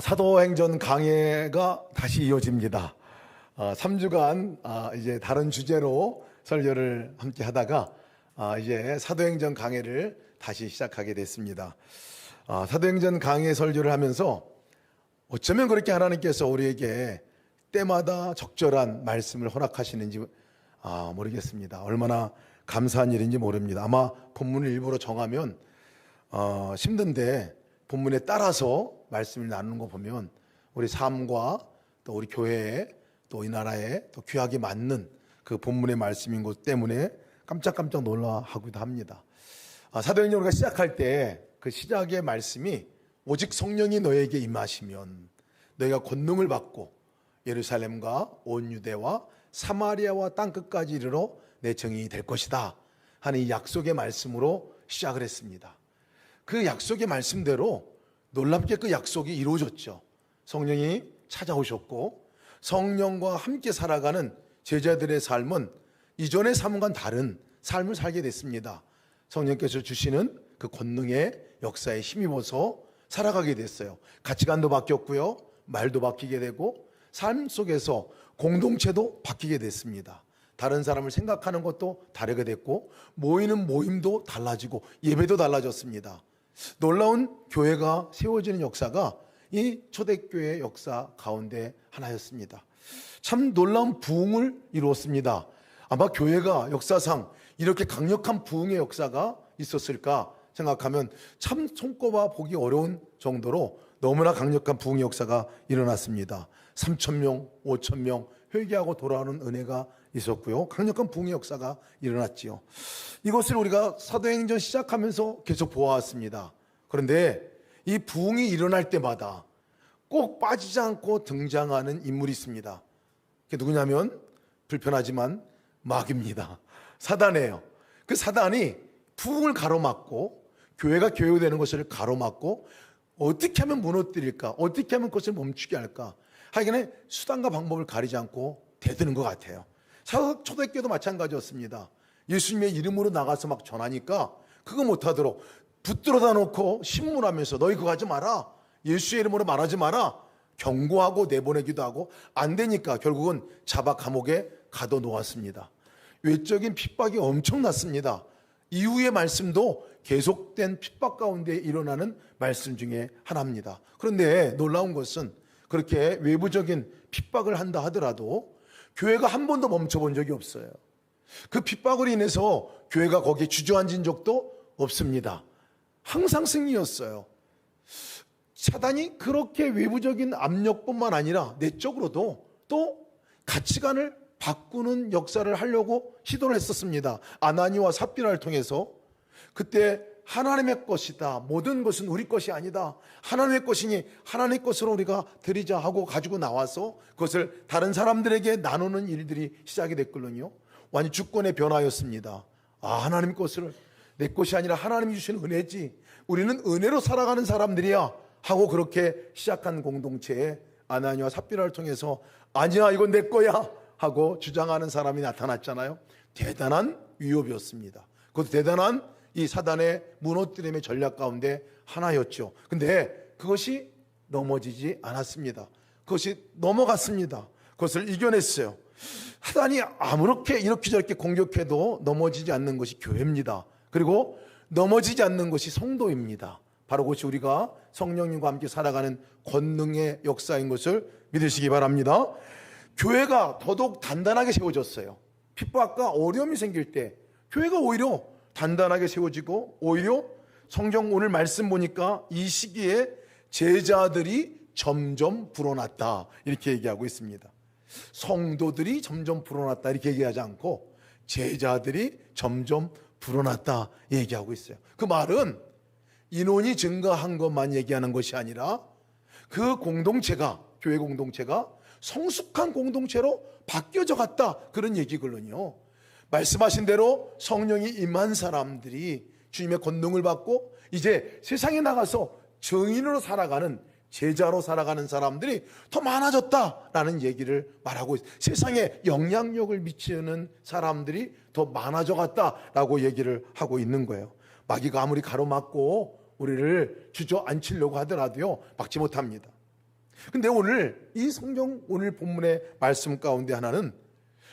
사도행전 강해가 다시 이어집니다. 3주간 이제 다른 주제로 설교를 함께 하다가 이제 사도행전 강해를 다시 시작하게 됐습니다. 사도행전 강해 설교를 하면서 어쩌면 그렇게 하나님께서 우리에게 때마다 적절한 말씀을 허락하시는지 모르겠습니다. 얼마나 감사한 일인지 모릅니다. 아마 본문을 일부러 정하면 힘든데 본문에 따라서 말씀을 나누는 거 보면 우리 삶과 또 우리 교회에 또 이 나라에 또 귀하게 맞는 그 본문의 말씀인 것 때문에 깜짝깜짝 놀라하기도 합니다. 사도행전 우리가 시작할 때 그 시작의 말씀이 오직 성령이 너에게 임하시면 너희가 권능을 받고 예루살렘과 온 유대와 사마리아와 땅끝까지 이르러 내 증인이 될 것이다 하는 이 약속의 말씀으로 시작을 했습니다. 그 약속의 말씀대로 놀랍게 그 약속이 이루어졌죠. 성령이 찾아오셨고 성령과 함께 살아가는 제자들의 삶은 이전의 삶과는 다른 삶을 살게 됐습니다. 성령께서 주시는 그 권능의 역사에 힘입어서 살아가게 됐어요. 가치관도 바뀌었고요, 말도 바뀌게 되고 삶 속에서 공동체도 바뀌게 됐습니다. 다른 사람을 생각하는 것도 다르게 됐고 모이는 모임도 달라지고 예배도 달라졌습니다. 놀라운 교회가 세워지는 역사가 이 초대교회의 역사 가운데 하나였습니다. 참 놀라운 부흥을 이루었습니다. 아마 교회가 역사상 이렇게 강력한 부흥의 역사가 있었을까 생각하면 참 손꼽아 보기 어려운 정도로 너무나 강력한 부흥의 역사가 일어났습니다. 3,000명, 5,000명 회개하고 돌아오는 은혜가 있었고요. 강력한 부흥의 역사가 일어났지요. 이것을 우리가 사도행전 시작하면서 계속 보아왔습니다. 그런데 이 부흥이 일어날 때마다 꼭 빠지지 않고 등장하는 인물이 있습니다. 그게 누구냐면 불편하지만 마귀입니다. 사단이에요. 그 사단이 부흥을 가로막고 교회가 교회되는 것을 가로막고 어떻게 하면 무너뜨릴까, 어떻게 하면 그것을 멈추게 할까 하여간에 수단과 방법을 가리지 않고 대드는 것 같아요. 초대교회도 마찬가지였습니다. 예수님의 이름으로 나가서 막 전하니까 그거 못하도록 붙들어다 놓고 신문하면서 너희 그거 하지 마라, 예수의 이름으로 말하지 마라 경고하고 내보내기도 하고 안 되니까 결국은 잡아 감옥에 가둬놓았습니다. 외적인 핍박이 엄청났습니다. 이후의 말씀도 계속된 핍박 가운데 일어나는 말씀 중에 하나입니다. 그런데 놀라운 것은 그렇게 외부적인 핍박을 한다 하더라도 교회가 한 번도 멈춰본 적이 없어요. 그 핍박으로 인해서 교회가 거기에 주저앉은 적도 없습니다. 항상 승리였어요. 사단이 그렇게 외부적인 압력뿐만 아니라 내적으로도 또 가치관을 바꾸는 역사를 하려고 시도를 했었습니다. 아나니와 삽비라를 통해서 그때 하나님의 것이다, 모든 것은 우리 것이 아니다, 하나님의 것이니 하나님의 것으로 우리가 드리자 하고 가지고 나와서 그것을 다른 사람들에게 나누는 일들이 시작이 됐거든요. 완전 주권의 변화였습니다. 하나님 것을 내 것이 아니라 하나님이 주신 은혜지, 우리는 은혜로 살아가는 사람들이야 하고 그렇게 시작한 공동체에 아나니와 삽비라를 통해서 아니야 이건 내 거야 하고 주장하는 사람이 나타났잖아요. 대단한 위협이었습니다. 그것도 대단한 이 사단의 무너뜨림의 전략 가운데 하나였죠. 근데 그것이 넘어지지 않았습니다. 그것이 넘어갔습니다. 그것을 이겨냈어요. 사단이 아무렇게 이렇게 저렇게 공격해도 넘어지지 않는 것이 교회입니다. 그리고 넘어지지 않는 것이 성도입니다. 바로 그것이 우리가 성령님과 함께 살아가는 권능의 역사인 것을 믿으시기 바랍니다. 교회가 더더욱 단단하게 세워졌어요. 핍박과 어려움이 생길 때 교회가 오히려 단단하게 세워지고 오히려 성경 오늘 말씀 보니까 이 시기에 제자들이 점점 불어났다 이렇게 얘기하고 있습니다. 성도들이 점점 불어났다 이렇게 얘기하지 않고 제자들이 점점 불어났다 얘기하고 있어요. 그 말은 인원이 증가한 것만 얘기하는 것이 아니라 그 공동체가, 교회 공동체가 성숙한 공동체로 바뀌어져 갔다 그런 얘기거든요. 말씀하신 대로 성령이 임한 사람들이 주님의 권능을 받고 이제 세상에 나가서 증인으로 살아가는, 제자로 살아가는 사람들이 더 많아졌다라는 얘기를 말하고 있어요. 세상에 영향력을 미치는 사람들이 더 많아져 갔다라고 얘기를 하고 있는 거예요. 마귀가 아무리 가로막고 우리를 주저앉히려고 하더라도요 막지 못합니다. 근데 오늘 이 성경 오늘 본문의 말씀 가운데 하나는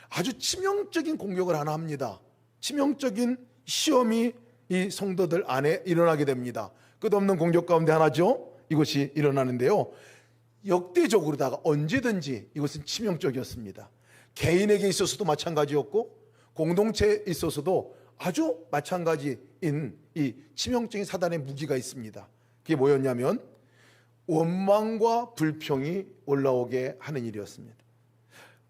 아주 치명적인 공격을 하나 합니다. 치명적인 시험이 이 성도들 안에 일어나게 됩니다. 끝없는 공격 가운데 하나죠. 이것이 일어나는데요, 역대적으로다가 언제든지 이것은 치명적이었습니다. 개인에게 있어서도 마찬가지였고 공동체에 있어서도 아주 마찬가지인 이 치명적인 사단의 무기가 있습니다. 그게 뭐였냐면 원망과 불평이 올라오게 하는 일이었습니다.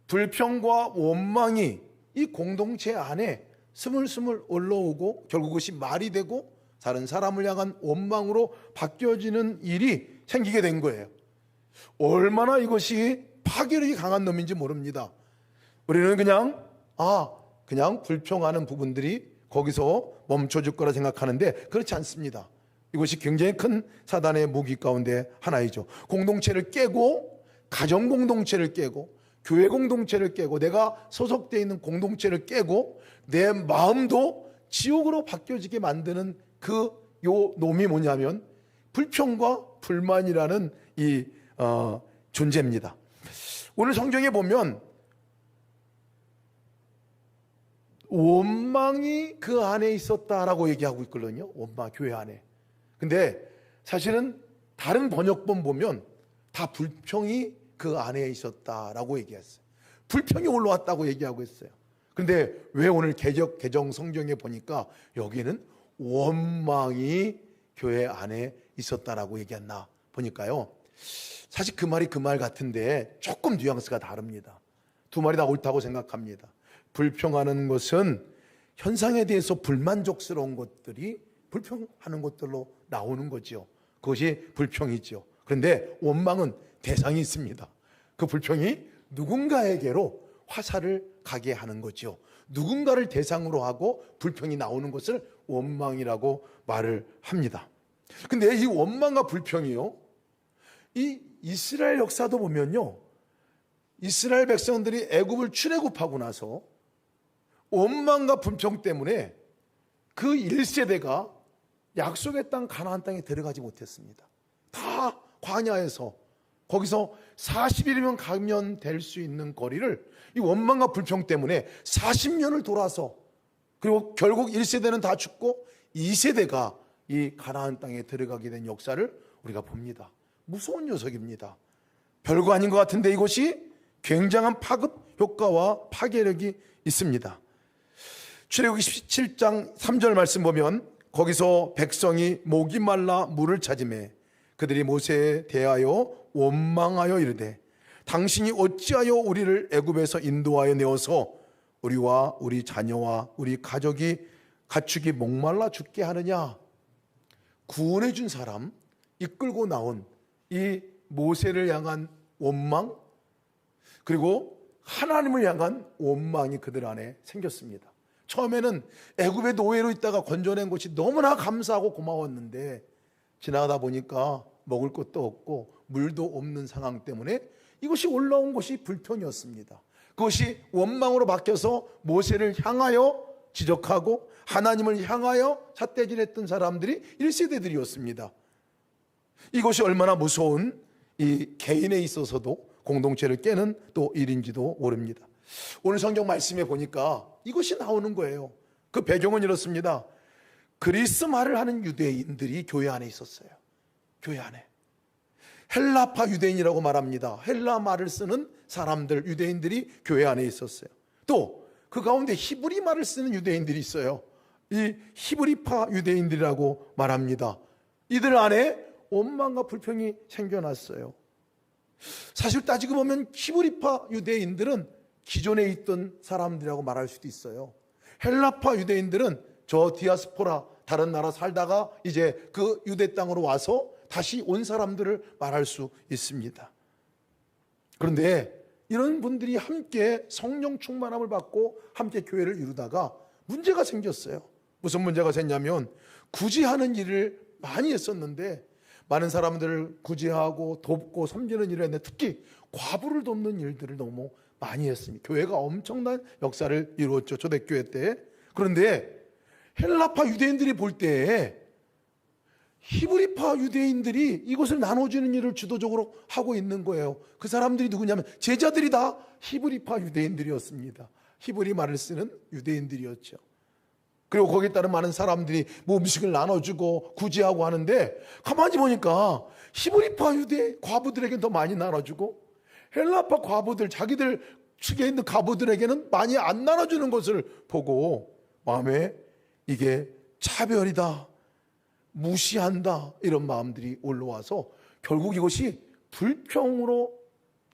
불평과 원망이 이 공동체 안에 스물스물 올라오고 결국 그것이 말이 되고 다른 사람을 향한 원망으로 바뀌어지는 일이 생기게 된 거예요. 얼마나 이것이 파괴력이 강한 놈인지 모릅니다. 우리는 그냥 불평하는 부분들이 거기서 멈춰질 거라 생각하는데 그렇지 않습니다. 이것이 굉장히 큰 사단의 무기 가운데 하나이죠. 공동체를 깨고, 가정 공동체를 깨고, 교회 공동체를 깨고, 내가 소속되어 있는 공동체를 깨고 내 마음도 지옥으로 바뀌어지게 만드는 요 놈이 뭐냐면 불평과 불만이라는 이 존재입니다. 오늘 성경에 보면 원망이 그 안에 있었다라고 얘기하고 있거든요. 원망, 교회 안에. 근데 사실은 다른 번역본 보면 다 불평이 그 안에 있었다라고 얘기했어요. 불평이 올라왔다고 얘기하고 있어요. 근데 왜 오늘 개정 성경에 보니까 여기는 원망이 교회 안에 있었다라고 얘기했나 보니까요, 사실 그 말이 그 말 같은데 조금 뉘앙스가 다릅니다. 두 말이 다 옳다고 생각합니다. 불평하는 것은 현상에 대해서 불만족스러운 것들이 불평하는 것들로 나오는 거죠. 그것이 불평이죠. 그런데 원망은 대상이 있습니다. 그 불평이 누군가에게로 화살을 가게 하는 거죠. 누군가를 대상으로 하고 불평이 나오는 것을 원망이라고 말을 합니다. 근데 이 원망과 불평이요, 이 이스라엘 역사도 보면요, 이스라엘 백성들이 애굽을 출애굽하고 나서 원망과 불평 때문에 그 1세대가 약속의 땅 가나안 땅에 들어가지 못했습니다. 다 광야에서 거기서 40일이면 가면 될 수 있는 거리를 이 원망과 불평 때문에 40년을 돌아서, 그리고 결국 1세대는 다 죽고 2세대가 이 가나안 땅에 들어가게 된 역사를 우리가 봅니다. 무서운 녀석입니다. 별거 아닌 것 같은데 이것이 굉장한 파급 효과와 파괴력이 있습니다. 출애굽기 17장 3절 말씀 보면 거기서 백성이 목이 말라 물을 찾으매 그들이 모세에 대하여 원망하여 이르되 당신이 어찌하여 우리를 애굽에서 인도하여 내어서 우리와 우리 자녀와 우리 가축이 목말라 죽게 하느냐. 구원해 준 사람, 이끌고 나온 이 모세를 향한 원망, 그리고 하나님을 향한 원망이 그들 안에 생겼습니다. 처음에는 애굽의 노예로 있다가 건져낸 것이 너무나 감사하고 고마웠는데 지나가다 보니까 먹을 것도 없고 물도 없는 상황 때문에 이것이 올라온 것이 불평이었습니다. 그것이 원망으로 바뀌어서 모세를 향하여 지적하고 하나님을 향하여 삿대질했던 사람들이 1세대들이었습니다. 이것이 얼마나 무서운 이 개인에 있어서도 공동체를 깨는 또 일인지도 모릅니다. 오늘 성경 말씀에 보니까 이것이 나오는 거예요. 그 배경은 이렇습니다. 그리스 말을 하는 유대인들이 교회 안에 있었어요. 교회 안에. 헬라파 유대인이라고 말합니다. 헬라 말을 쓰는 사람들, 유대인들이 교회 안에 있었어요. 또 그 가운데 히브리 말을 쓰는 유대인들이 있어요. 이 히브리파 유대인들이라고 말합니다. 이들 안에 원망과 불평이 생겨났어요. 사실 따지고 보면 히브리파 유대인들은 기존에 있던 사람들이라고 말할 수도 있어요. 헬라파 유대인들은 저 디아스포라, 다른 나라 살다가 이제 그 유대 땅으로 와서 다시 온 사람들을 말할 수 있습니다. 그런데 이런 분들이 함께 성령 충만함을 받고 함께 교회를 이루다가 문제가 생겼어요. 무슨 문제가 생겼냐면 구제하는 일을 많이 했었는데 많은 사람들을 구제하고 돕고 섬기는 일을 했는데 특히 과부를 돕는 일들을 너무 많이 했습니다. 교회가 엄청난 역사를 이루었죠. 초대교회 때. 그런데 헬라파 유대인들이 볼 때 히브리파 유대인들이 이것을 나눠주는 일을 주도적으로 하고 있는 거예요. 그 사람들이 누구냐면 제자들이 다 히브리파 유대인들이었습니다. 히브리 말을 쓰는 유대인들이었죠. 그리고 거기에 따른 많은 사람들이 뭐 음식을 나눠주고 구제하고 하는데, 가만히 보니까 히브리파 유대 과부들에게는 더 많이 나눠주고 헬라파 과부들, 자기들 측에 있는 과부들에게는 많이 안 나눠주는 것을 보고 마음에 이게 차별이다, 무시한다, 이런 마음들이 올라와서 결국 이것이 불평으로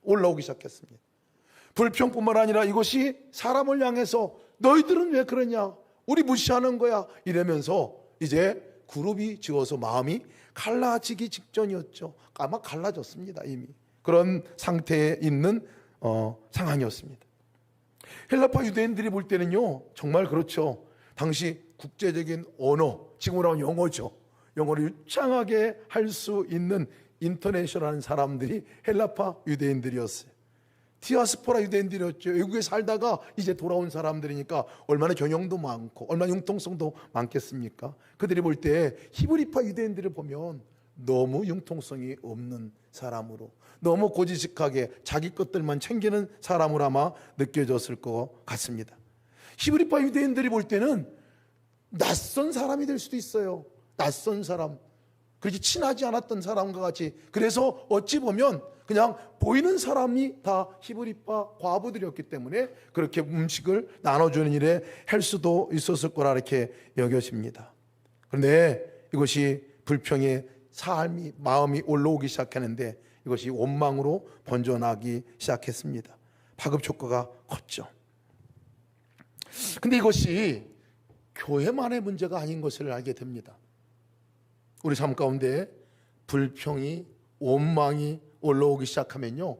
올라오기 시작했습니다. 불평뿐만 아니라 이것이 사람을 향해서 너희들은 왜 그러냐, 우리 무시하는 거야, 이러면서 이제 그룹이 지어서 마음이 갈라지기 직전이었죠. 아마 갈라졌습니다. 이미 그런 상태에 있는 상황이었습니다. 헬라파 유대인들이 볼 때는요, 정말 그렇죠. 당시 국제적인 언어, 지금으로 하면 영어죠. 영어를 유창하게 할 수 있는 인터내셔널한 사람들이 헬라파 유대인들이었어요. 디아스포라 유대인들이었죠. 외국에 살다가 이제 돌아온 사람들이니까 얼마나 경영도 많고 얼마나 융통성도 많겠습니까? 그들이 볼 때 히브리파 유대인들을 보면 너무 융통성이 없는 사람으로, 너무 고지식하게 자기 것들만 챙기는 사람으로 아마 느껴졌을 것 같습니다. 히브리파 유대인들이 볼 때는 낯선 사람이 될 수도 있어요. 낯선 사람, 그렇게 친하지 않았던 사람과 같이. 그래서 어찌 보면 그냥 보이는 사람이 다 히브리파 과부들이었기 때문에 그렇게 음식을 나눠주는 일에 할 수도 있었을 거라 이렇게 여겨집니다. 그런데 이것이 불평의 삶이, 마음이 올라오기 시작하는데 이것이 원망으로 번져나기 시작했습니다. 파급 효과가 컸죠. 근데 이것이 교회만의 문제가 아닌 것을 알게 됩니다. 우리 삶 가운데 불평이, 원망이 올라오기 시작하면요,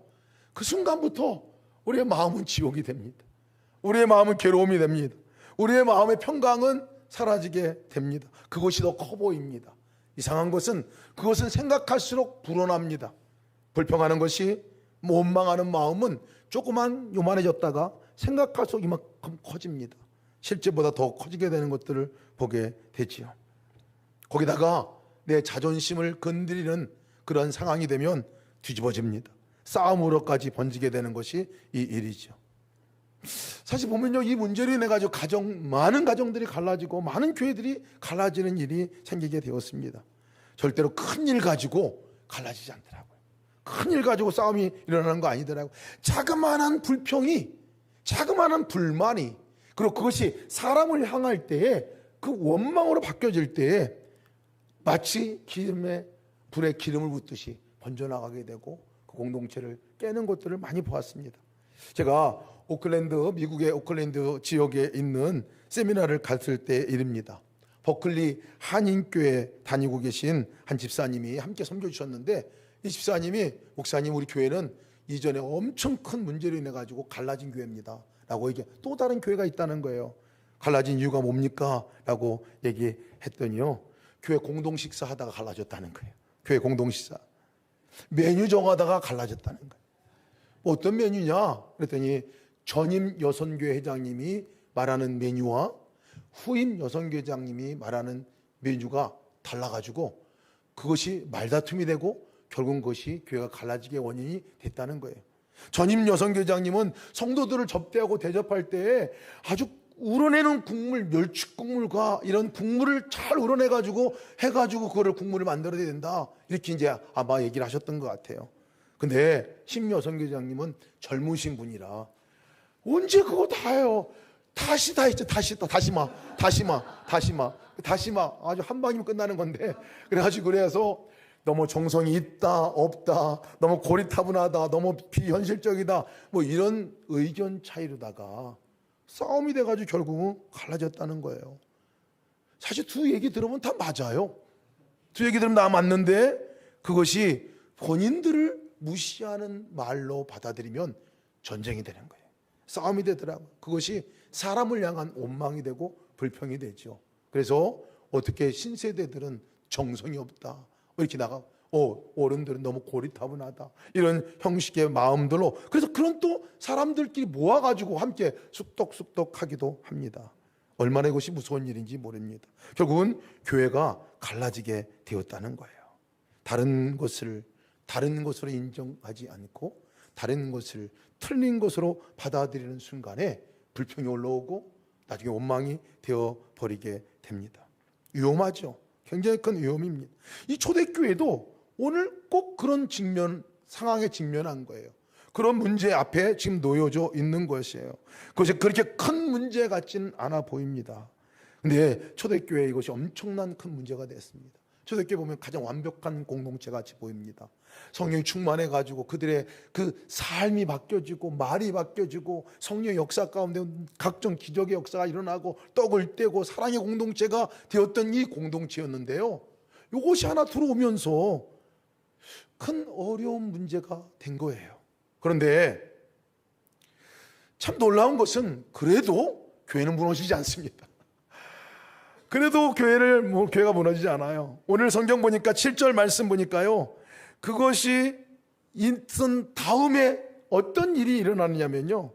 그 순간부터 우리의 마음은 지옥이 됩니다. 우리의 마음은 괴로움이 됩니다. 우리의 마음의 평강은 사라지게 됩니다. 그것이 더 커 보입니다. 이상한 것은 그것은 생각할수록 불어납니다. 불평하는 것이, 원망하는 마음은 조그만 요만해졌다가 생각할수록 이만큼 커집니다. 실제보다 더 커지게 되는 것들을 보게 되지요. 거기다가 내 자존심을 건드리는 그런 상황이 되면 뒤집어집니다. 싸움으로까지 번지게 되는 것이 이 일이죠. 사실 보면요, 이 문제로 인해 가지고 많은 가정들이 갈라지고 많은 교회들이 갈라지는 일이 생기게 되었습니다. 절대로 큰 일 가지고 갈라지지 않더라고요. 큰 일 가지고 싸움이 일어나는 거 아니더라고요. 자그마한 불평이, 자그마한 불만이, 그리고 그것이 사람을 향할 때에 그 원망으로 바뀌어질 때에 마치 불에 기름을 붓듯이 번져나가게 되고 그 공동체를 깨는 것들을 많이 보았습니다. 제가 미국의 오클랜드 지역에 있는 세미나를 갔을 때 일입니다. 버클리 한인교회 다니고 계신 한 집사님이 함께 섬겨주셨는데, 이 집사님이, 목사님, 우리 교회는 이전에 엄청 큰 문제로 인해 가지고 갈라진 교회입니다 라고 또 다른 교회가 있다는 거예요. 갈라진 이유가 뭡니까? 라고 얘기했더니요, 교회 공동식사 하다가 갈라졌다는 거예요. 교회 공동식사 메뉴 정하다가 갈라졌다는 거예요. 뭐 어떤 메뉴냐 그랬더니 전임 여선교회 회장님이 말하는 메뉴와 후임 여선교회 회장님이 말하는 메뉴가 달라가지고 그것이 말다툼이 되고 결국은 그것이 교회가 갈라지게 원인이 됐다는 거예요. 전임 여선교회 회장님은 성도들을 접대하고 대접할 때 아주 우러내는 국물, 멸치국물과 이런 국물을 잘 우러내가지고 해가지고 그거를 국물을 만들어야 된다, 이렇게 이제 아마 얘기를 하셨던 것 같아요. 근데 심여선교장님은 젊으신 분이라 언제 그거 다 해요. 다시 다 했죠. 다시마 아주 한 방이면 끝나는 건데, 그래서 너무 정성이 있다 없다, 너무 고리타분하다, 너무 비현실적이다, 뭐 이런 의견 차이로다가 싸움이 돼가지고 결국은 갈라졌다는 거예요. 사실 두 얘기 들으면 다 맞아요. 두 얘기 들으면 다 맞는데 그것이 본인들을 무시하는 말로 받아들이면 전쟁이 되는 거예요. 싸움이 되더라고요. 그것이 사람을 향한 원망이 되고 불평이 되죠. 그래서 어떻게 신세대들은 정성이 없다, 이렇게 어른들은 너무 고리타분하다, 이런 형식의 마음들로, 그래서 그런 또 사람들끼리 모아가지고 함께 쑥덕쑥덕 하기도 합니다. 얼마나 이것이 무서운 일인지 모릅니다. 결국은 교회가 갈라지게 되었다는 거예요. 다른 것으로 인정하지 않고 다른 것을 틀린 것으로 받아들이는 순간에 불평이 올라오고 나중에 원망이 되어버리게 됩니다. 위험하죠. 굉장히 큰 위험입니다. 이 초대교회도 오늘 꼭 그런 상황에 직면한 거예요. 그런 문제 앞에 지금 놓여져 있는 것이에요. 그것이 그렇게 큰 문제 같지는 않아 보입니다. 근데 초대교회 이것이 엄청난 큰 문제가 됐습니다. 초대교회 보면 가장 완벽한 공동체 같이 보입니다. 성령이 충만해가지고 그들의 그 삶이 바뀌어지고 말이 바뀌어지고 성령의 역사 가운데 각종 기적의 역사가 일어나고 떡을 떼고 사랑의 공동체가 되었던 이 공동체였는데요, 이것이 하나 들어오면서 큰 어려운 문제가 된 거예요. 그런데 참 놀라운 것은 그래도 교회는 무너지지 않습니다. 그래도 교회가 무너지지 않아요. 오늘 성경 보니까 7절 말씀 보니까요, 그것이 있은 다음에 어떤 일이 일어나느냐면요,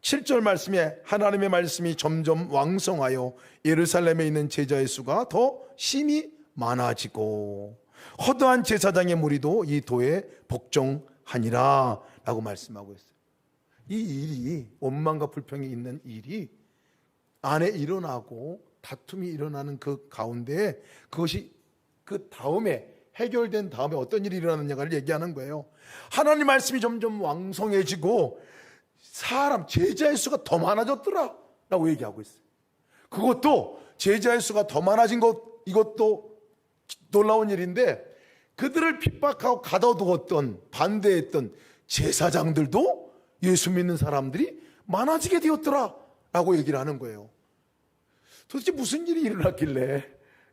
7절 말씀에 하나님의 말씀이 점점 왕성하여 예루살렘에 있는 제자의 수가 더 심히 많아지고 허다한 제사장의 무리도 이 도에 복종하니라 라고 말씀하고 있어요. 이 일이, 원망과 불평이 있는 일이 안에 일어나고 다툼이 일어나는 그 가운데 그것이 그 다음에 해결된 다음에 어떤 일이 일어나느냐를 얘기하는 거예요. 하나님 말씀이 점점 왕성해지고 제자의 수가 더 많아졌더라 라고 얘기하고 있어요. 그것도 제자의 수가 더 많아진 이것도 놀라운 일인데, 그들을 핍박하고 가둬두었던 반대했던 제사장들도 예수 믿는 사람들이 많아지게 되었더라 라고 얘기를 하는 거예요. 도대체 무슨 일이 일어났길래,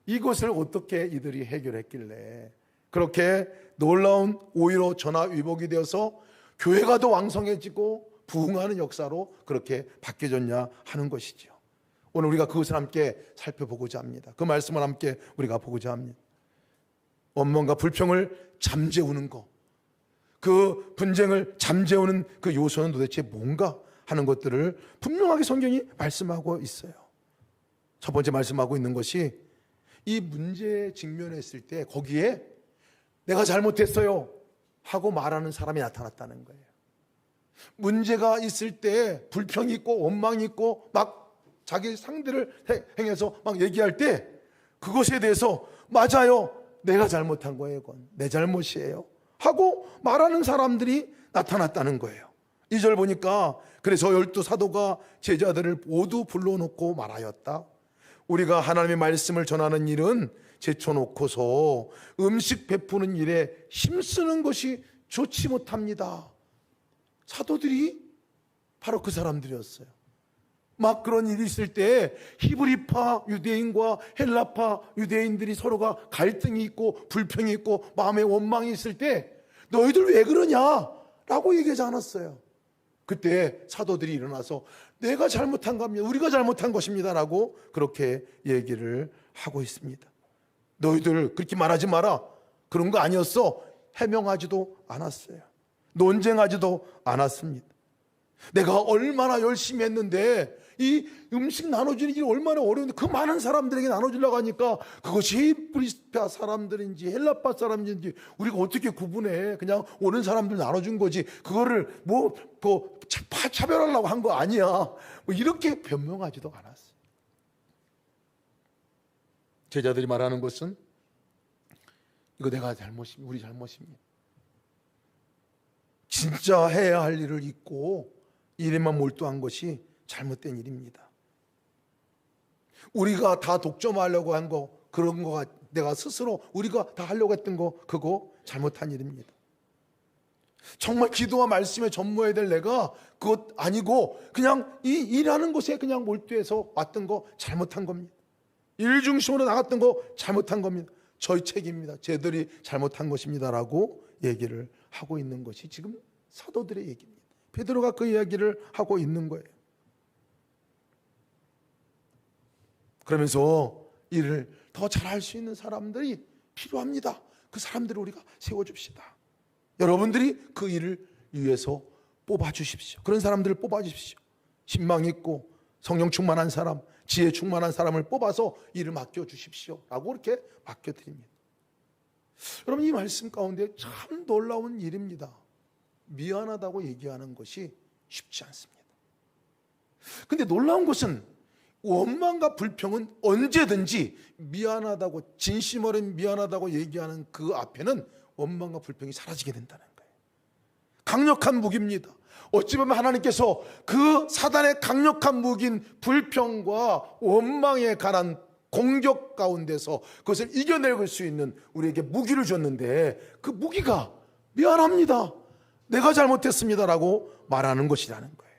이것을 어떻게 이들이 해결했길래 그렇게 놀라운 오히려 전화위복이 되어서 교회가 더 왕성해지고 부흥하는 역사로 그렇게 바뀌어졌냐 하는 것이죠. 오늘 우리가 그것을 함께 살펴보고자 합니다. 그 말씀을 함께 우리가 보고자 합니다. 원망과 불평을 잠재우는 것, 그 분쟁을 잠재우는 그 요소는 도대체 뭔가 하는 것들을 분명하게 성경이 말씀하고 있어요. 첫 번째 말씀하고 있는 것이, 이 문제에 직면했을 때 거기에 내가 잘못했어요 하고 말하는 사람이 나타났다는 거예요. 문제가 있을 때 불평이 있고 원망이 있고 막 자기 상대를 행해서 막 얘기할 때 그것에 대해서 맞아요, 내가 잘못한 거예요, 그건 내 잘못이에요 하고 말하는 사람들이 나타났다는 거예요. 2절 보니까 그래서 12 사도가 제자들을 모두 불러놓고 말하였다. 우리가 하나님의 말씀을 전하는 일은 제쳐놓고서 음식 베푸는 일에 힘쓰는 것이 좋지 못합니다. 사도들이 바로 그 사람들이었어요. 막 그런 일이 있을 때 히브리파 유대인과 헬라파 유대인들이 서로가 갈등이 있고 불평이 있고 마음에 원망이 있을 때 너희들 왜 그러냐 라고 얘기하지 않았어요. 그때 사도들이 일어나서 내가 잘못한 겁니다, 우리가 잘못한 것입니다 라고 그렇게 얘기를 하고 있습니다. 너희들 그렇게 말하지 마라, 그런 거 아니었어, 해명하지도 않았어요. 논쟁하지도 않았습니다. 내가 얼마나 열심히 했는데 이 음식 나눠주는 일이 얼마나 어려운데 그 많은 사람들에게 나눠주려고 하니까 그것이 히브리파 사람들인지 헬라파 사람인지 우리가 어떻게 구분해, 그냥 오는 사람들 나눠준 거지 그거를 차별하려고 한 거 아니야, 이렇게 변명하지도 않았어요. 제자들이 말하는 것은 이거 내가 잘못입니다, 우리 잘못입니다. 진짜 해야 할 일을 잊고 일에만 몰두한 것이 잘못된 일입니다. 우리가 다 독점하려고 한 거, 그런 거 내가 스스로 우리가 다 하려고 했던 거, 그거 잘못한 일입니다. 정말 기도와 말씀에 전무해야 될 내가 그것 아니고 그냥 이 일하는 것에 그냥 몰두해서 왔던 거 잘못한 겁니다. 일 중심으로 나갔던 거 잘못한 겁니다. 저희 책임입니다, 저희들이 잘못한 것입니다라고 얘기를 하고 있는 것이 지금 사도들의 얘기입니다. 베드로가 그 이야기를 하고 있는 거예요. 그러면서 일을 더 잘할 수 있는 사람들이 필요합니다. 그 사람들을 우리가 세워줍시다. 여러분들이 그 일을 위해서 뽑아주십시오. 그런 사람들을 뽑아주십시오. 신망 있고 성령 충만한 사람, 지혜 충만한 사람을 뽑아서 일을 맡겨주십시오 라고 그렇게 맡겨드립니다. 여러분, 이 말씀 가운데 참 놀라운 일입니다. 미안하다고 얘기하는 것이 쉽지 않습니다. 근데 놀라운 것은 원망과 불평은 언제든지 미안하다고, 진심 어린 미안하다고 얘기하는 그 앞에는 원망과 불평이 사라지게 된다는 거예요. 강력한 무기입니다. 어찌 보면 하나님께서 그 사단의 강력한 무기인 불평과 원망에 관한 공격 가운데서 그것을 이겨낼 수 있는 우리에게 무기를 줬는데, 그 무기가 미안합니다, 내가 잘못했습니다 라고 말하는 것이라는 거예요.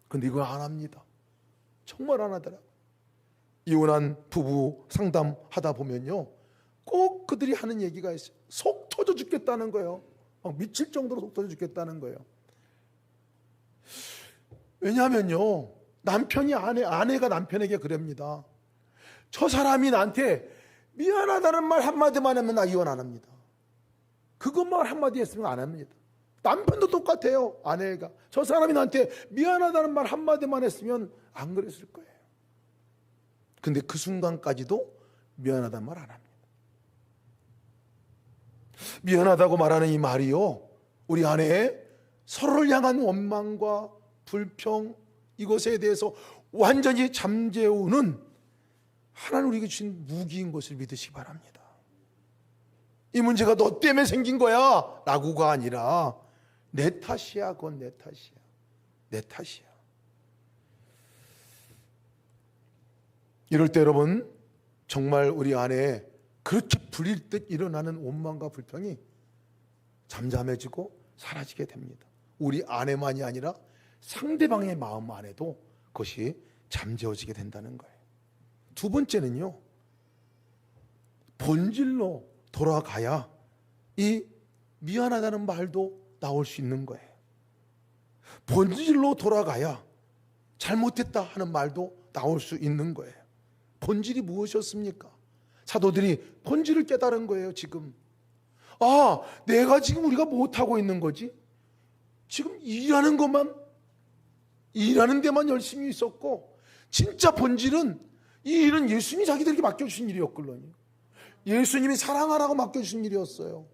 근데 이걸 안 합니다. 정말 안 하더라고요. 이혼한 부부 상담하다 보면요, 꼭 그들이 하는 얘기가 있어요. 속 터져 죽겠다는 거예요. 막 미칠 정도로 속 터져 죽겠다는 거예요. 왜냐하면요, 남편이 아내가 남편에게 그럽니다. 저 사람이 나한테 미안하다는 말 한마디만 하면 나 이혼 안 합니다. 그것만 한마디 했으면 안 합니다. 남편도 똑같아요. 아내가 저 사람이 나한테 미안하다는 말 한마디만 했으면 안 그랬을 거예요. 근데 그 순간까지도 미안하다는 말 안 합니다. 미안하다고 말하는 이 말이요, 우리 안에 서로를 향한 원망과 불평, 이것에 대해서 완전히 잠재우는 하나님 우리에게 주신 무기인 것을 믿으시기 바랍니다. 이 문제가 너 때문에 생긴 거야 라고가 아니라 내 탓이야, 그건 내 탓이야, 내 탓이야. 이럴 때 여러분, 정말 우리 안에 그렇게 불일 듯 일어나는 원망과 불평이 잠잠해지고 사라지게 됩니다. 우리 안에만이 아니라 상대방의 마음 안에도 그것이 잠재워지게 된다는 거예요. 두 번째는요, 본질로 돌아가야 이 미안하다는 말도 나올 수 있는 거예요. 본질로 돌아가야 잘못했다 하는 말도 나올 수 있는 거예요. 본질이 무엇이었습니까? 사도들이 본질을 깨달은 거예요. 지금 내가 지금 우리가 못하고 있는 거지, 지금 일하는 데만 열심히 있었고, 진짜 본질은 이 일은 예수님이 자기들에게 맡겨주신 일이었거든요. 예수님이 사랑하라고 맡겨주신 일이었어요.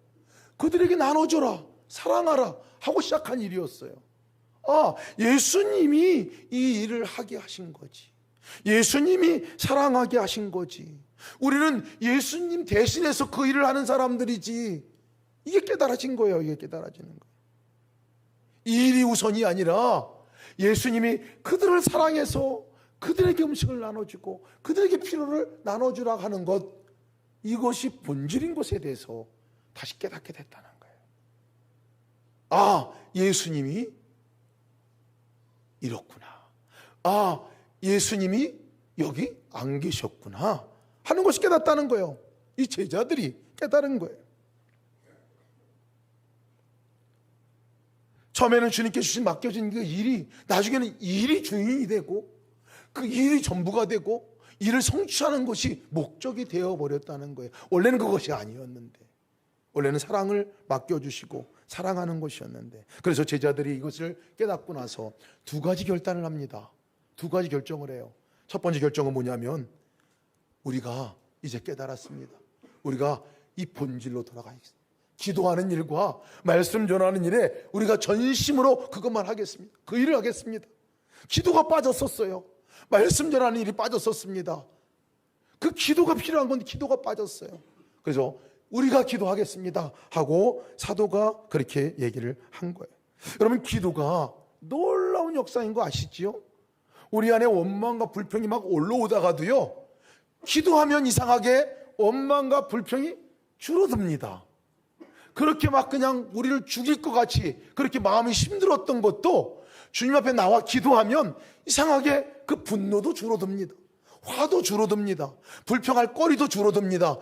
그들에게 나눠줘라, 사랑하라 하고 시작한 일이었어요. 예수님이 이 일을 하게 하신 거지, 예수님이 사랑하게 하신 거지, 우리는 예수님 대신해서 그 일을 하는 사람들이지. 이게 깨달아진 거예요. 이게 깨달아지는 거예요. 이 일이 우선이 아니라 예수님이 그들을 사랑해서 그들에게 음식을 나눠주고 그들에게 필요를 나눠주라 하는 것, 이것이 본질인 것에 대해서 다시 깨닫게 됐다는 거예요. 예수님이 이렇구나, 예수님이 여기 안 계셨구나 하는 것이 깨닫다는 거예요. 이 제자들이 깨달은 거예요. 처음에는 주님께 맡겨진 그 일이 나중에는 일이 주인이 되고 그 일이 전부가 되고 일을 성취하는 것이 목적이 되어버렸다는 거예요. 원래는 그것이 아니었는데, 원래는 사랑을 맡겨주시고 사랑하는 것이었는데, 그래서 제자들이 이것을 깨닫고 나서 두 가지 결단을 합니다. 두 가지 결정을 해요. 첫 번째 결정은 뭐냐면, 우리가 이제 깨달았습니다. 우리가 이 본질로 돌아가겠습니다. 기도하는 일과 말씀 전하는 일에 우리가 전심으로 그것만 하겠습니다. 그 일을 하겠습니다. 기도가 빠졌었어요. 말씀 전하는 일이 빠졌었습니다. 그 기도가 필요한 건데 기도가 빠졌어요. 그래서 우리가 기도하겠습니다 하고 사도가 그렇게 얘기를 한 거예요. 여러분, 기도가 놀라운 역사인 거 아시지요? 우리 안에 원망과 불평이 막 올라오다가도요, 기도하면 이상하게 원망과 불평이 줄어듭니다. 그렇게 막 그냥 우리를 죽일 것 같이 그렇게 마음이 힘들었던 것도 주님 앞에 나와 기도하면 이상하게 그 분노도 줄어듭니다. 화도 줄어듭니다. 불평할 거리도 줄어듭니다.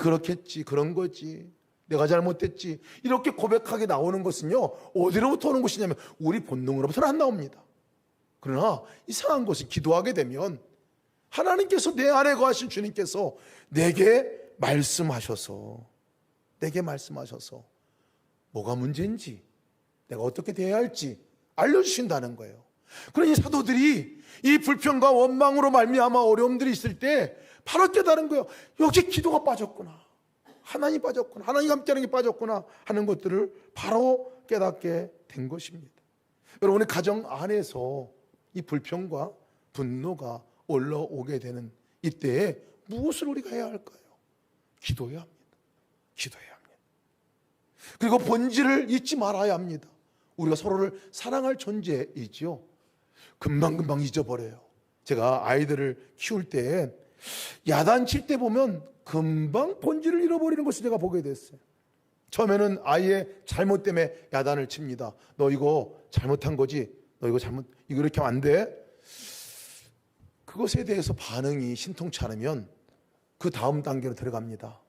그렇겠지, 그런 거지, 내가 잘못했지, 이렇게 고백하게 나오는 것은요, 어디로부터 오는 것이냐면 우리 본능으로부터는 안 나옵니다. 그러나 이상한 것이, 기도하게 되면 하나님께서, 내 안에 거하신 주님께서 내게 말씀하셔서 뭐가 문제인지, 내가 어떻게 대해야 할지 알려주신다는 거예요. 그러니 사도들이 이 불평과 원망으로 말미암아 어려움들이 있을 때 바로 깨달은 거예요. 역시 기도가 빠졌구나, 하나님 빠졌구나, 하나님 함께하는 게 빠졌구나 하는 것들을 바로 깨닫게 된 것입니다. 여러분의 가정 안에서 이 불평과 분노가 올라오게 되는 이때에 무엇을 우리가 해야 할까요? 기도해야 합니다. 기도해야 합니다. 그리고 본질을 잊지 말아야 합니다. 우리가 서로를 사랑할 존재이지요. 금방금방 잊어버려요. 제가 아이들을 키울 때 야단칠 때 보면 금방 본질을 잃어버리는 것을 제가 보게 됐어요. 처음에는 아이의 잘못 때문에 야단을 칩니다. 너 이거 잘못한 거지? 너 이거 이렇게 하면 안 돼? 그것에 대해서 반응이 신통치 않으면 그 다음 단계로 들어갑니다.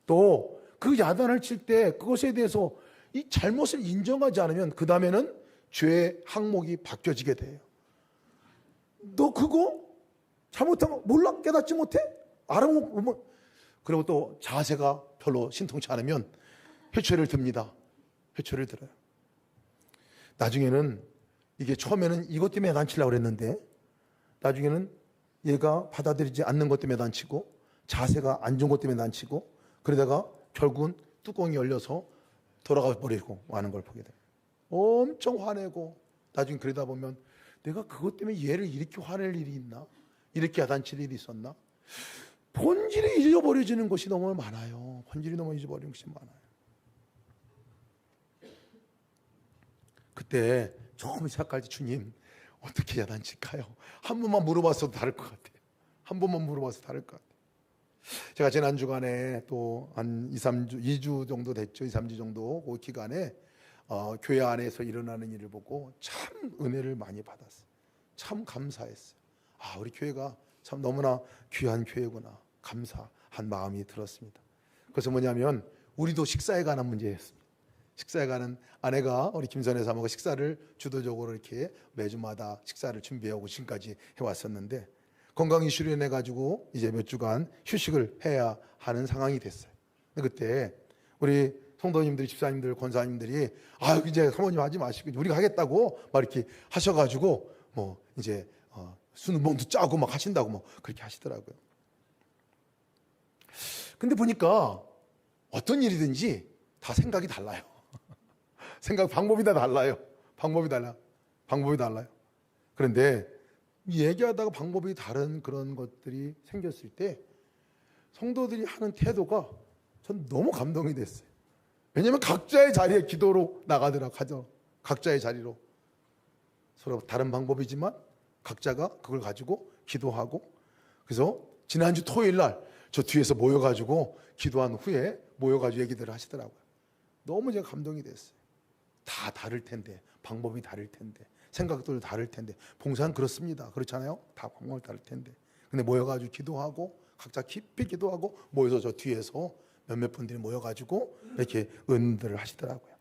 또 그 야단을 칠 때 그것에 대해서 이 잘못을 인정하지 않으면 그 다음에는 죄의 항목이 바뀌어지게 돼요. 너 그거 잘못한 거 몰라? 깨닫지 못해? 알아보고. 그리고 또 자세가 별로 신통치 않으면 회초리를 듭니다. 회초리를 들어요. 나중에는 이게 처음에는 이것 때문에 야단치려고 그랬는데 나중에는 얘가 받아들이지 않는 것 때문에 야단치고 자세가 안 좋은 것 때문에 야단치고 그러다가 결국은 뚜껑이 열려서 돌아가 버리고 하는 걸 보게 돼요. 엄청 화내고 나중에 그러다 보면 내가 그것 때문에 얘를 이렇게 화낼 일이 있나? 이렇게 야단칠 일이 있었나? 본질이 잊어버려지는 것이 너무 많아요. 본질이 너무 잊어버리는 것이 많아요. 그때 처음 시작할 때 주님 어떻게 야단칠까요? 한 번만 물어봤어도 다를 것 같아요. 한 번만 물어봐서 다를 것 같아요. 제가 지난 주간에 또 한 2주 정도 됐죠. 2, 3주 정도 그 기간에 교회 안에서 일어나는 일을 보고 참 은혜를 많이 받았어요. 참 감사했어요. 아, 우리 교회가 참 너무나 귀한 교회구나. 감사한 마음이 들었습니다. 그래서 뭐냐면 우리도 식사에 관한 문제였습니다. 식사에 관한 아내가 우리 김선혜 사모가 식사를 주도적으로 이렇게 매주마다 식사를 준비하고 지금까지 해왔었는데 건강 이슈로 인해 가지고 이제 몇 주간 휴식을 해야 하는 상황이 됐어요. 그때 우리 성도님들이, 집사님들, 권사님들이 이제 사모님 하지 마시고 우리가 하겠다고 막 이렇게 하셔가지고 뭐 이제 수능봉도 짜고 막 하신다고 뭐 그렇게 하시더라고요. 근데 보니까 어떤 일이든지 다 생각이 달라요. 방법이 다 달라요. 방법이 달라요. 그런데 얘기하다가 방법이 다른 그런 것들이 생겼을 때 성도들이 하는 태도가 전 너무 감동이 됐어요. 왜냐하면 각자의 자리에 기도로 나가더라고요. 하죠. 각자의 자리로 서로 다른 방법이지만 각자가 그걸 가지고 기도하고, 그래서 지난주 토요일 날 저 뒤에서 모여가지고 기도한 후에 모여가지고 얘기들을 하시더라고요. 너무 제가 감동이 됐어요. 다 다를 텐데, 방법이 다를 텐데, 생각도 다를 텐데, 봉사는 그렇습니다. 그렇잖아요. 다 방법이 다를 텐데, 근데 모여가지고 기도하고 각자 깊이 기도하고 모여서 저 뒤에서 몇몇 분들이 모여가지고 이렇게 은들을 하시더라고요.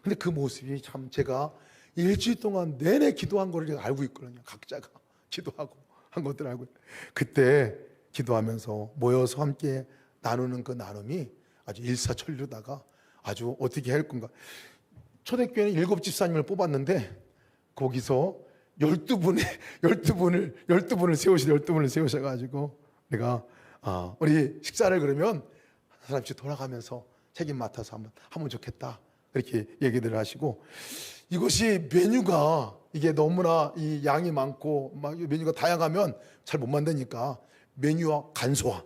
근데 그 모습이 참 제가 일주일 동안 내내 기도한 거를 제가 알고 있거든요. 각자가 기도하고 한 것들을 알고. 그때 기도하면서 모여서 함께 나누는 그 나눔이 아주 일사천리로다가 아주 어떻게 할 건가. 초대교회는 7 집사님을 뽑았는데 거기서 12분을 세우셔가지고 내가 우리 식사를 그러면 한 사람씩 돌아가면서 책임 맡아서 하면 좋겠다. 그렇게 얘기들을 하시고, 이것이 메뉴가 이게 너무나 이 양이 많고 막 메뉴가 다양하면 잘 못 만드니까 메뉴와 간소화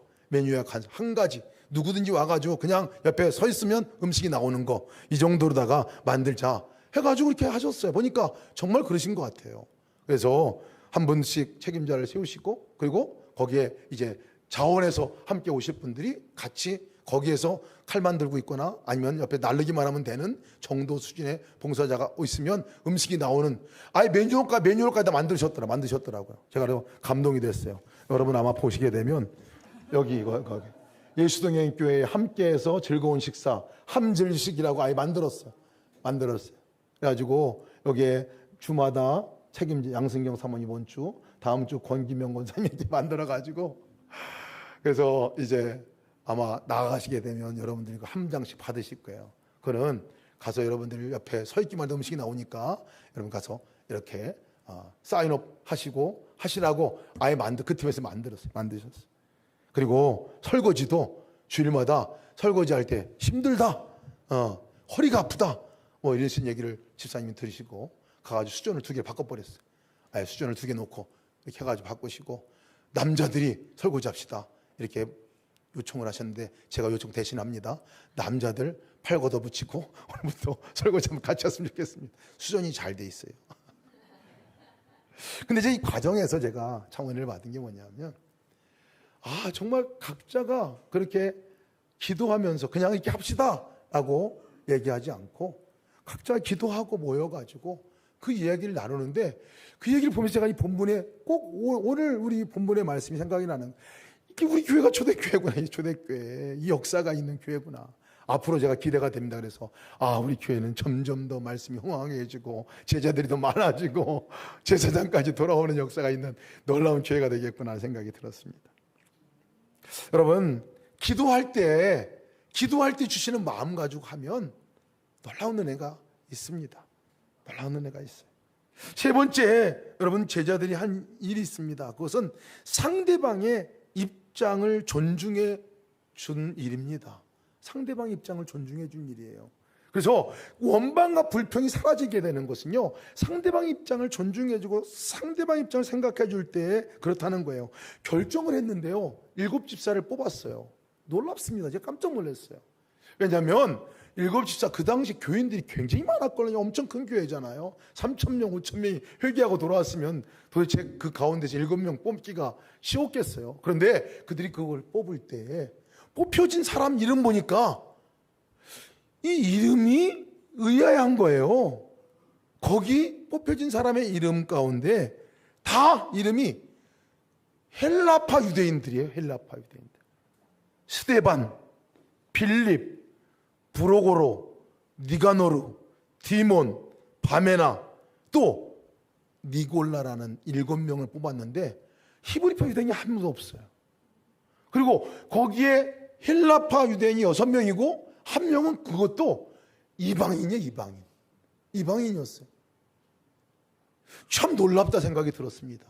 한 가지 누구든지 와가지고 그냥 옆에 서 있으면 음식이 나오는 거, 이 정도로다가 만들자 해가지고 이렇게 하셨어요. 보니까 정말 그러신 것 같아요. 그래서 한 분씩 책임자를 세우시고, 그리고 거기에 이제 자원해서 함께 오실 분들이 같이 거기에서 칼만 들고 있거나 아니면 옆에 나르기만 하면 되는 정도 수준의 봉사자가 있으면 음식이 나오는, 아예 매뉴얼까지 다 만드셨더라고요. 제가 그래서 감동이 됐어요. 여러분 아마 보시게 되면 여기 거기 예수동행교회에 함께해서 즐거운 식사 함즐식이라고 아예 만들었어요. 그래가지고 여기에 주마다 책임자 양승경 사모님 이번 주, 다음 주 권기명 권사님 이렇게 만들어가지고, 그래서 이제 아마 나가시게 되면 여러분들이 한 장씩 받으실 거예요. 그거는 가서 여러분들 옆에 서 있기만 해도 음식이 나오니까 여러분 가서 이렇게 사인업 하시라고 아예 그 팀에서 만드셨어요. 그리고 설거지도 주일마다 설거지할 때 힘들다, 허리가 아프다, 뭐 이런 얘기를 집사님이 들으시고 가가지고 수전을 2개 바꿔버렸어요. 아예 수전을 2개 놓고 이렇게 해가지고 바꾸시고, 남자들이 설거지합시다 이렇게 요청을 하셨는데 제가 요청 대신합니다. 남자들 팔 걷어붙이고 오늘부터 설거지 한번 같이 했으면 좋겠습니다. 수전이 잘 돼 있어요. 근데 이제 이 과정에서 제가 참 은혜를 받은 게 뭐냐면, 정말 각자가 그렇게 기도하면서 그냥 이렇게 합시다 라고 얘기하지 않고 각자 기도하고 모여가지고 그 이야기를 나누는데, 그 얘기를 보면서 제가 이 본문에 꼭 오늘 우리 본문의 말씀이 생각이 나는, 이게 우리 교회가 초대교회구나. 이 초대교회, 이 역사가 있는 교회구나. 앞으로 제가 기대가 됩니다. 그래서 우리 교회는 점점 더 말씀이 흥황해지고 제자들이 더 많아지고 제사장까지 돌아오는 역사가 있는 놀라운 교회가 되겠구나 하는 생각이 들었습니다. 여러분, 기도할 때 주시는 마음 가지고 하면 놀라운 은혜가 있습니다. 놀라운 은혜가 있어요. 세 번째, 여러분, 제자들이 한 일이 있습니다. 그것은 상대방의 입장을 존중해 준 일입니다. 상대방 입장을 존중해 준 일이에요. 그래서 원망과 불평이 사라지게 되는 것은요, 상대방 입장을 존중해 주고 상대방 입장을 생각해 줄 때 그렇다는 거예요. 결정을 했는데요, 7집사를 뽑았어요. 놀랍습니다. 제가 깜짝 놀랐어요. 왜냐하면 7집사, 그 당시 교인들이 굉장히 많았거든요. 엄청 큰 교회잖아요. 3,000명, 5,000명이 회개하고 돌아왔으면 도대체 그 가운데서 7명 뽑기가 쉬웠겠어요. 그런데 그들이 그걸 뽑을 때 뽑혀진 사람 이름 보니까 이 이름이 의아한 거예요. 거기 뽑혀진 사람의 이름 가운데 다 이름이 헬라파 유대인들이에요. 헬라파 유대인들. 스데반, 빌립, 브로고로, 니가노르, 디몬, 바메나, 또 니골라라는 7명을 뽑았는데 히브리파 유대인이 한 명도 없어요. 그리고 거기에 헬라파 유대인이 6명이고 한 명은 그것도 이방인이에요. 이방인이었어요. 참 놀랍다 생각이 들었습니다.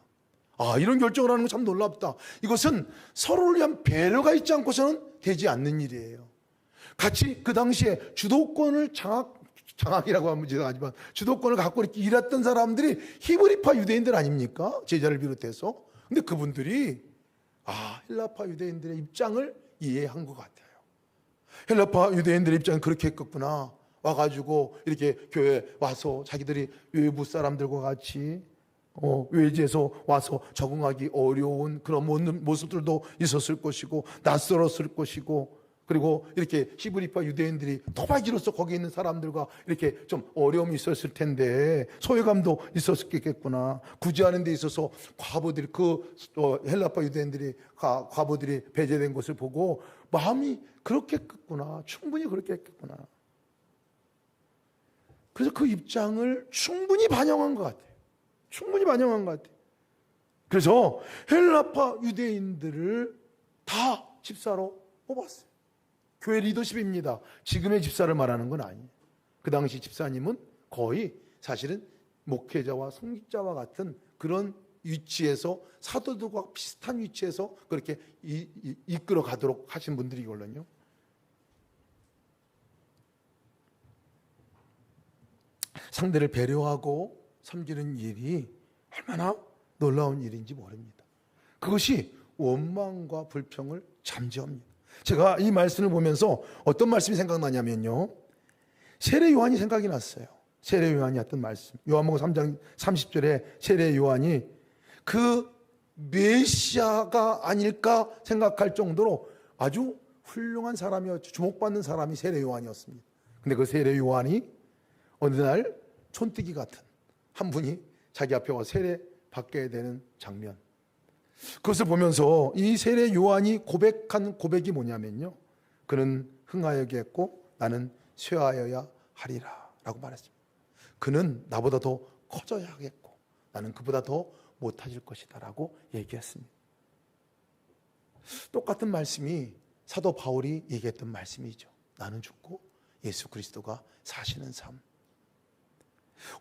이런 결정을 하는 건 참 놀랍다. 이것은 서로를 위한 배려가 있지 않고서는 되지 않는 일이에요. 같이 그 당시에 주도권을 장악이라고 하면 죄송하지만 주도권을 갖고 이렇게 일했던 사람들이 히브리파 유대인들 아닙니까? 제자를 비롯해서. 근데 그분들이 헬라파 유대인들의 입장을 이해한 것 같아요. 헬라파 유대인들의 입장은 그렇게 했겠구나. 와가지고 이렇게 교회에 와서 자기들이 외부 사람들과 같이 외지에서 와서 적응하기 어려운 그런 모습들도 있었을 것이고 낯설었을 것이고, 그리고 이렇게 히브리파 유대인들이 토박이로서 거기 있는 사람들과 이렇게 좀 어려움이 있었을 텐데 소외감도 있었겠구나. 구제하는 데 있어서 과부들이 헬라파 유대인들이 과부들이 배제된 것을 보고 마음이 그렇게 했겠구나. 충분히 그렇게 했겠구나. 그래서 그 입장을 충분히 반영한 것 같아요. 충분히 반영한 것 같아요. 그래서 헬라파 유대인들을 다 집사로 뽑았어요. 교회 리더십입니다. 지금의 집사를 말하는 건 아니에요. 그 당시 집사님은 거의 사실은 목회자와 성직자와 같은 그런 위치에서, 사도들과 비슷한 위치에서 그렇게 이끌어 가도록 하신 분들이거든요. 상대를 배려하고 섬기는 일이 얼마나 놀라운 일인지 모릅니다. 그것이 원망과 불평을 잠재웁니다. 제가 이 말씀을 보면서 어떤 말씀이 생각나냐면요, 세례 요한이 생각이 났어요. 세례 요한이 했던 말씀, 요한복음 3장 30절에 세례 요한이 그 메시아가 아닐까 생각할 정도로 아주 훌륭한 사람이었죠. 주목받는 사람이 세례 요한이었습니다. 근데 그 세례 요한이 어느 날 촌뜨기 같은 한 분이 자기 앞에 와 세례 받게 되는 장면, 그것을 보면서 이 세례 요한이 고백한 고백이 뭐냐면요, 그는 흥하여야겠고 나는 쇠하여야 하리라 라고 말했습니다. 그는 나보다 더 커져야 하겠고 나는 그보다 더 못해질 것이다 라고 얘기했습니다. 똑같은 말씀이 사도 바울이 얘기했던 말씀이죠. 나는 죽고 예수 그리스도가 사시는 삶.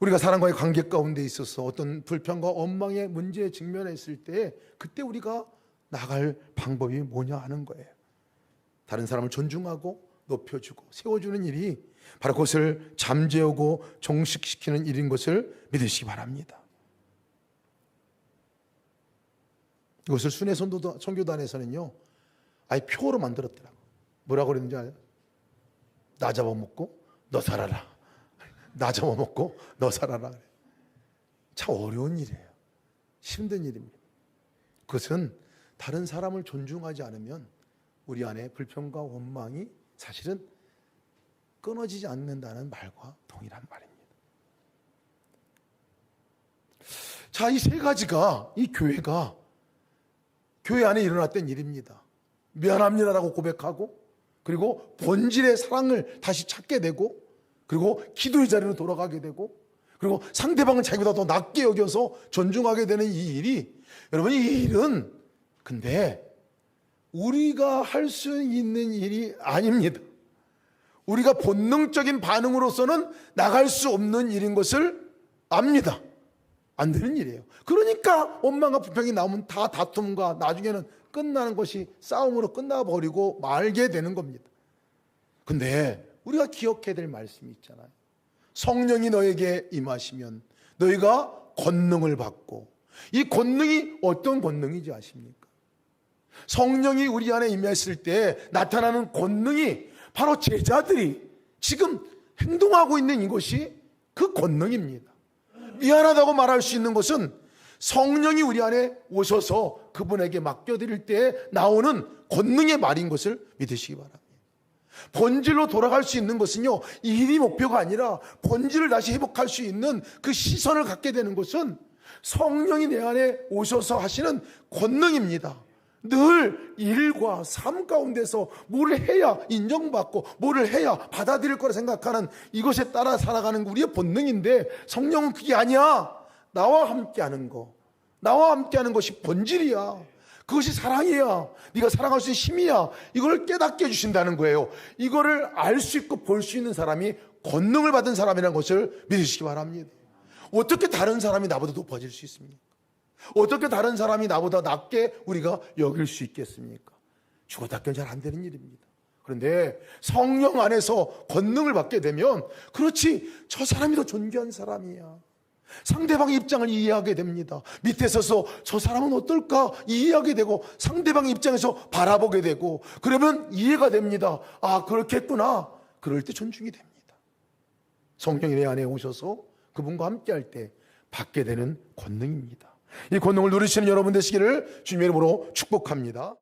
우리가 사람과의 관계 가운데 있어서 어떤 불평과 원망의 문제에 직면했을 때 그때 우리가 나갈 방법이 뭐냐 하는 거예요. 다른 사람을 존중하고 높여주고 세워주는 일이 바로 그것을 잠재우고 종식시키는 일인 것을 믿으시기 바랍니다. 이것을 순회 선교단에서는요 아예 표어로 만들었더라고. 뭐라고 그랬는지 알아요? 나 잡아먹고 너 살아라. 나 잡아먹고 너 살아라. 참 어려운 일이에요. 힘든 일입니다. 그것은 다른 사람을 존중하지 않으면 우리 안에 불평과 원망이 사실은 끊어지지 않는다는 말과 동일한 말입니다. 자, 이 세 가지가 이 교회가 교회 안에 일어났던 일입니다. 미안합니다라고 고백하고, 그리고 본질의 사랑을 다시 찾게 되고, 그리고 기도의 자리로 돌아가게 되고, 그리고 상대방을 자기보다 더 낮게 여겨서 존중하게 되는 이 일이, 여러분 이 일은 근데 우리가 할 수 있는 일이 아닙니다. 우리가 본능적인 반응으로서는 나갈 수 없는 일인 것을 압니다. 안 되는 일이에요. 그러니까 원망과 불평이 나오면 다 다툼과 나중에는 끝나는 것이 싸움으로 끝나버리고 말게 되는 겁니다. 근데 우리가 기억해야 될 말씀이 있잖아요. 성령이 너에게 임하시면 너희가 권능을 받고, 이 권능이 어떤 권능인지 아십니까? 성령이 우리 안에 임했을 때 나타나는 권능이 바로 제자들이 지금 행동하고 있는 이것이 그 권능입니다. 미안하다고 말할 수 있는 것은 성령이 우리 안에 오셔서 그분에게 맡겨드릴 때 나오는 권능의 말인 것을 믿으시기 바랍니다. 본질로 돌아갈 수 있는 것은요, 이 일이 목표가 아니라 본질을 다시 회복할 수 있는 그 시선을 갖게 되는 것은 성령이 내 안에 오셔서 하시는 권능입니다. 늘 일과 삶 가운데서 뭘 해야 인정받고 뭐를 해야 받아들일 거라 생각하는 이것에 따라 살아가는 우리의 본능인데, 성령은 그게 아니야. 나와 함께하는 거, 나와 함께하는 것이 본질이야. 그것이 사랑이야. 네가 사랑할 수 있는 힘이야. 이걸 깨닫게 해주신다는 거예요. 이거를 알 수 있고 볼 수 있는 사람이 권능을 받은 사람이라는 것을 믿으시기 바랍니다. 어떻게 다른 사람이 나보다 높아질 수 있습니까? 어떻게 다른 사람이 나보다 낮게 우리가 여길 수 있겠습니까? 죽었다 깨어나 잘 안 되는 일입니다. 그런데 성령 안에서 권능을 받게 되면, 그렇지, 저 사람이 더 존귀한 사람이야. 상대방의 입장을 이해하게 됩니다. 밑에 서서 저 사람은 어떨까 이해하게 되고, 상대방의 입장에서 바라보게 되고, 그러면 이해가 됩니다. 아, 그렇겠구나. 그럴 때 존중이 됩니다. 성령이 내 안에 오셔서 그분과 함께 할 때 받게 되는 권능입니다. 이 권능을 누리시는 여러분 되시기를 주님의 이름으로 축복합니다.